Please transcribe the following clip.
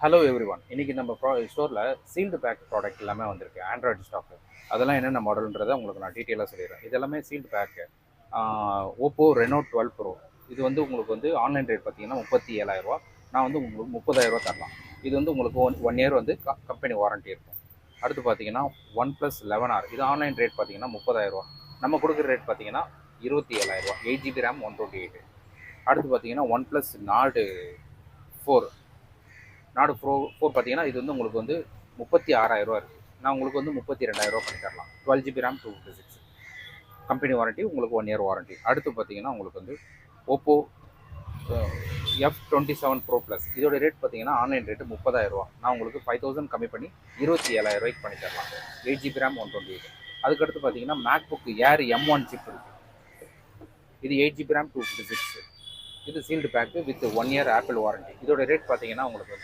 Hello every one. இன்றைக்கி நம்ம ஸ்டோரில் சீல்டு பேக் ப்ராடக்ட் எல்லாமே வந்திருக்கு. Android stock. அதெல்லாம் என்னென்ன மாடல்ன்றதை உங்களுக்கு நான் டீட்டெயிலாக சொல்லிடுறேன். இது எல்லாமே sealed pack. Oppo Reno 12 pro. இது வந்து உங்களுக்கு வந்து ஆன்லைன் ரேட் பார்த்தீங்கன்னா 37,000. நான் வந்து உங்களுக்கு 30,000 தரலாம். இது வந்து உங்களுக்கு ஒன் இயர் வந்து கம்பெனி வாரண்ட்டி இருக்கும். அடுத்து பார்த்தீங்கன்னா ஒன் ப்ளஸ் 11R. இது ஆன்லைன் ரேட் பார்த்தீங்கன்னா 30,000. நம்ம கொடுக்குற ரேட் பார்த்தீங்கன்னா 27,000. 8 GB ரேம் 128. அடுத்து பார்த்தீங்கன்னா ஒன் ப்ளஸ் நாடு 4. நாடு ஃபோர் பார்த்தீங்கன்னா இது வந்து உங்களுக்கு வந்து 36,000 இருக்குது. நான் உங்களுக்கு வந்து 32,000 பண்ணி தரலாம். 12 GB ரேம் 256. கம்பெனி வாரண்ட்டி உங்களுக்கு ஒன் இயர் வாரண்ட்டி. அடுத்து பார்த்தீங்கன்னா உங்களுக்கு வந்து ஓப்போ F27 ப்ரோ ப்ளஸ். இதோட ரேட் பார்த்தீங்கன்னா ஆன்லைன் ரேட்டு 30,000. நான் உங்களுக்கு 5,000 கம்மி பண்ணி 27,000 பண்ணி தரலாம். 8 GB ரேம் 128. அதுக்கடுத்து பார்த்தீங்கன்னா மேக் புக் ஏர் M1 சிப் இருக்குது. இது 8 GB ரேம் 256. இது sealed pack with one year Apple warranty. இதோட ரேட் பார்த்தீங்கன்னா உங்களுக்கு வந்து